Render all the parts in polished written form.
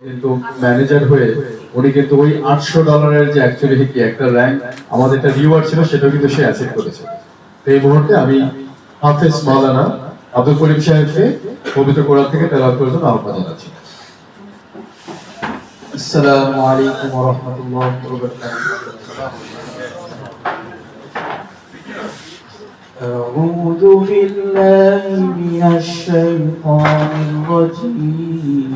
কিন্তু ম্যানেজার হয়ে উনি কিন্তু ওই $800 যে অ্যাকচুয়ালি কি একটা র্যাঙ্ক আমাদের একটা রিওয়ার্ড ছিল সেটাও কিন্তু সে অ্যাচিভ করেছে। তো এই মুহূর্তে আমি হাফেজ মাওলানা আব্দুল করিম সাহেবকে পবিত্র কোরআন থেকে তেলাওয়াত করার জন্য আহ্বান জানাচ্ছি। আসসালামু আলাইকুম ওয়া রাহমাতুল্লাহি ওয়া বারাকাতুহু। أعوذ بالله من الشيطان الرجيم.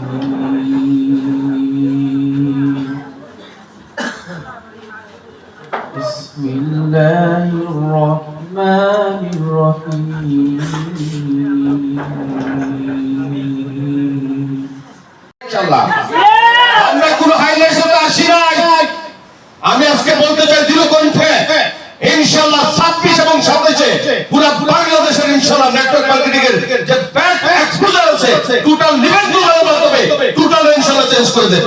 بسم الله الرحمن الرحيم. ইনশাআল্লাহ আমরা কোনো হাইলাইটস আসি নাই। আমি আজকে বলতে চাই দৃঢ়কণ্ঠে ইনশাআল্লাহ 26 এবং 27 পুরো বাংলাদেশের ইনশাআল্লাহ নেটওয়ার্ক মার্কেটিং এর যে ব্যাড এক্সপোজার আছে টোটাল লিভেন গ্লোবালের মাধ্যমে টোটাল ইনশাআল্লাহ চেঞ্জ করে দেব।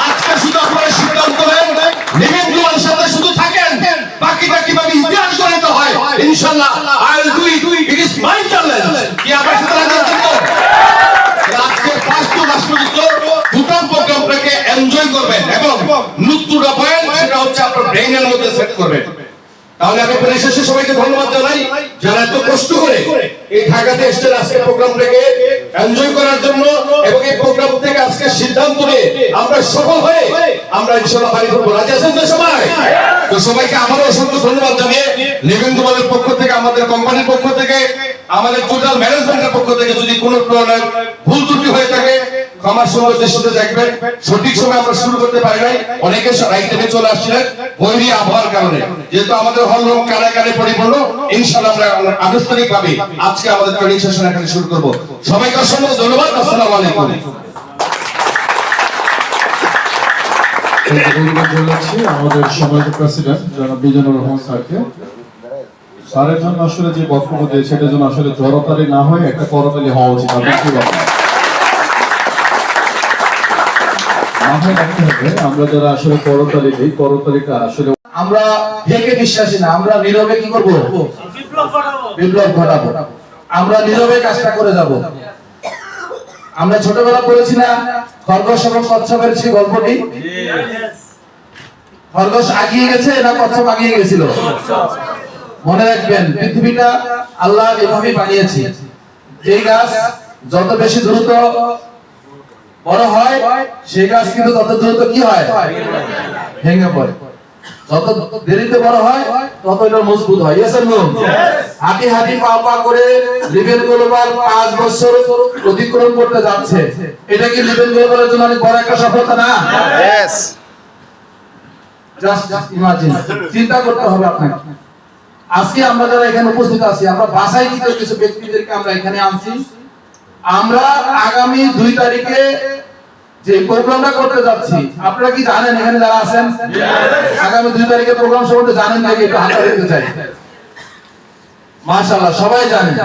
আজকে শুধু আপনারা সিদ্ধান্ত নেন লিভেন গ্লোবালের সাথে শুধু থাকেন, বাকিটা কিভাবে ইতিহাস গড়তে হয় ইনশাআল্লাহ I will do it, it is my challenge. কি আপনারা সাথে আছেন তো? আজকে ফার্স্ট টু লাস্ট পর্যন্ত টোটাল প্রোগ্রামটাকে এনজয় করবেন এবং নতুনটা পয়েন্ট সেটা হচ্ছে আপনার ব্রেইনের মধ্যে সেট করবেন। তাহলে আমি পরিশেষে সবাইকে ধন্যবাদ জানাই যারা এত কষ্ট করে এই ঢাকাতে এসেছেন আজকে প্রোগ্রামটাকে এনজয় করার জন্য এবং এই প্রোগ্রাম থেকে আজকে সিদ্ধান্ত নিয়ে আমরা সফল হয়ে আমরা ইনশাআল্লাহ বাড়ি ফিরবো। রাজি আছেন তো সবাই? তো সবাইকে আমারও অসংখ্য ধন্যবাদ জানিয়ে লিভিং গ্লোবালের পক্ষ থেকে, আমাদের কোম্পানির পক্ষ থেকে, আমাদের টোটাল ম্যানেজমেন্টের পক্ষ থেকে যদি কোনো ধরনের ভুল ত্রুটি হয়ে থাকে ক্ষমার সঙ্গে দৃষ্টিতে দেখবেন। সঠিক সময় আমরা শুরু করতে পারি নাই, অনেকে রাইটে চলে আসছিলেন বৈরী আবহাওয়ার কারণে। যেহেতু আমাদের হল রুম কানে কানে পরিপূর্ণ, ইনশাআল্লাহ আমরা আনুষ্ঠানিকভাবে আজকে আমাদের ট্রেনিং সেশন এখানে শুরু করব। সবাইকে অসংখ্য ধন্যবাদ। আসসালামু আলাইকুম। আমাদের সম্মানিত প্রেসিডেন্ট জনাব মিজানুর রহমান স্যারকে, স্যারের জন্য আসলে যে বক্তব্য দিয়ে সেটার জন্য আসলে জড়তালি না হয় একটা করতালি হওয়া উচিত। আপনি কি বলেন? মাথায় রাখতে হবে আমরা যারা আসলে করতালি দিই, করতালিটা আসলে আমরা ঢেকে বিশ্বাসী না, আমরা নীরবে কি করব? বিপ্লব ঘটাবো। আমরা নীরবে কাজটা করে যাব। আমরা ছোটবেলা পড়েছি না খরগোশ এবং কচ্ছপের সেই গল্পটি? খরগোশ আগিয়ে গেছে না কচ্ছপ আগিয়ে গেছিল? মনে রাখবেন পৃথিবীটা আল্লাহ এভাবেই বানিয়েছে, যে গাছ যত বেশি দ্রুত বড় হয় সেই গাছ কিন্তু তত দ্রুত কি হয়? ভেঙে পড়ে। যত দেরিতে বড় হয় তত এটা মজবুত হয়। Yes no? হাঁটি হাঁটি পা পা করে লিভেন গ্লোবাল 5 বছর অতিক্রম করতে যাচ্ছে। এটা কি লিভেন গ্লোবালের জন্য অনেক বড় একটা সফলতা না? ইয়েস। জাস্ট ইমাজিন, চিন্তা করতে হবে আপনাকে। আজকে আমরা যারা এখানে উপস্থিত আছি, আমরা বাসায় কিছু ব্যক্তিদেরকে আমরা এখানে আনছি। আমরা আগামী 2 তারিখে যে প্রোগ্রামটা করতে যাচ্ছি, আপনারা কি জানেন এখানে যারা আছেন? আগামী 2 তারিখে প্রোগ্রাম সম্বন্ধে জানেন নাকি? একটু হাত দিতে চাই। মাশাআল্লাহ সবাই জানেন।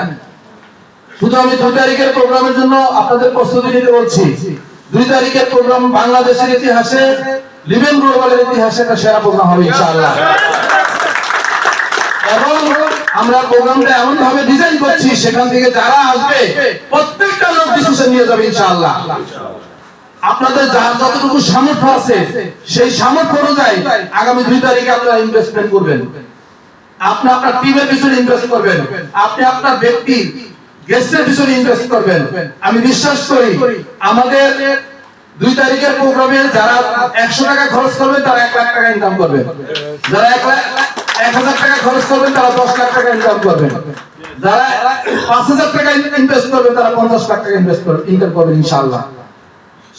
শুধু আমি 2 তারিখের প্রোগ্রামের জন্য আপনাদের প্রস্তুতি নিতে বলছি। 2 তারিখের প্রোগ্রাম বাংলাদেশের ইতিহাসে, লিভিং গ্লোবালের ইতিহাসে একটা সেরা প্রোগ্রাম হবে ইনশাআল্লাহ। এবং আমরা প্রোগ্রামটা এমন ভাবে ডিজাইন করছি সেখান থেকে যারা আসবে প্রত্যেকটা লোক ডিসিশন নিয়ে যাবে ইনশাআল্লাহ। আপনাদের যার যতটুকু সামর্থ্য আছে সেই সামর্থ্য অনুযায়ী আগামী 2 তারিখে আপনারা ইনভেস্টমেন্ট করবেন। আপনি আপনার টিমের পিছনে ইনভেস্ট করবেন, আপনি আপনার ব্যক্তি গেস্টের পিছনে ইনভেস্ট করবেন। আমি বিশ্বাস করি আমাদের 2 তারিখের প্রোগ্রামে যারা 100 টাকা খরচ করবেন তারা 1 লাখ টাকা ইনকাম করবেন, যারা 1,000 টাকা খরচ করবেন তারা 10 লাখ টাকা ইনকাম করবেন, যারা 5,000 টাকা ইনভেস্ট করবেন তারা 50 লাখ টাকা ইনকাম করবেন ইনশাআল্লাহ।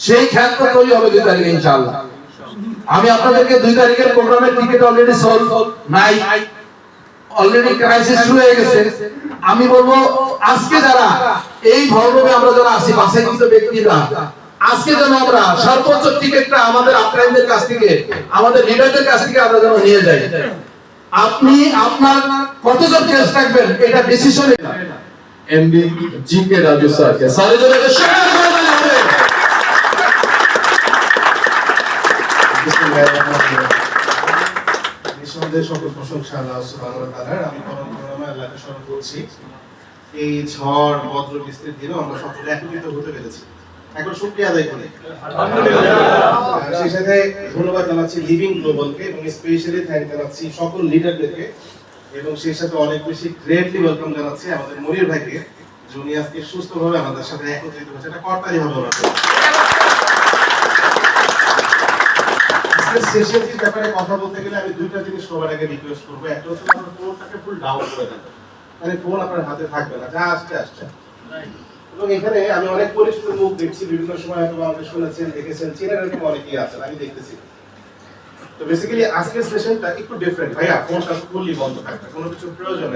সেই ক্ষেত্র তৈরি হবে 2 তারিখে ইনশাআল্লাহ। আমি আপনাদেরকে 2 তারিখের প্রোগ্রামের টিকিট অলরেডি সোল্ড নাই, অলরেডি ক্রাইসিস শুরু হয়ে গেছে। আমি বলবো আজকে যারা এই ভবনে আমরা যারা আছি বাসাইকৃত ব্যক্তিরা, আজকে যেন আমরা সর্বোচ্চ টিকিটটা আমাদের আপনাদের কাছ থেকে, আমাদের লিডারদের কাছ থেকে আমরা যেন নিয়ে যাই। আপনি আপনার কতজন গেস্ট থাকবেন এটা ডিসিশন এমডি জিকে রাজু স্যারকে স্যারের জন্য একটা শেয়ার করে দেন আমাদের। নিঃসন্দেহে সকল প্রশংসা আল্লাহ সুবহানাহু ওয়া তাআলার। আমি পরম করুণাময় আল্লাহকে স্মরণ করছি। এই ঝড় বজ্র বৃষ্টির দিনে আমরা সকলে একত্রিত হতে পেরেছি। এখন শুকরিয়া আদায় করি। সেই সাথে ধন্যবাদ জানাচ্ছি লিভিং গ্লোবালকে এবং স্পেশালি থ্যাংক জানাচ্ছি সকল লিডারদেরকে এবং সেই সাথে অনেক বেশি গ্রেটলি ওয়েলকাম জানাচ্ছি আমাদের মনির ভাইকে, যিনি আজকে সুস্থভাবে আমাদের সাথে একত্রিত হচ্ছে। এটা করতালি হবে ওনাকে। সেশনটির ব্যাপারে কথা বলতে গেলে আমি দুইটা জিনিস সবার আগে রিকোয়েস্ট করবো। একটা হচ্ছে আপনার ফোনটাকে ফুল ডাউন করে দেন, মানে ফোন আপনার হাতে থাকবে না, যা আসছে আসছে। এবং এখানে আমি অনেক পরিচিত মুখ দেখছি, বিভিন্ন সময় হয়তো আমাকে শুনেছেন, দেখেছেন, চেনার এরকম অনেকেই আছেন, আমি দেখতেছি। তো বেসিক্যালি আজকের সেশনটা একটু ডিফারেন্ট। ভাইয়া ফোনটা ফুললি বন্ধ থাকবে, কোনো কিছু প্রয়োজন নেই।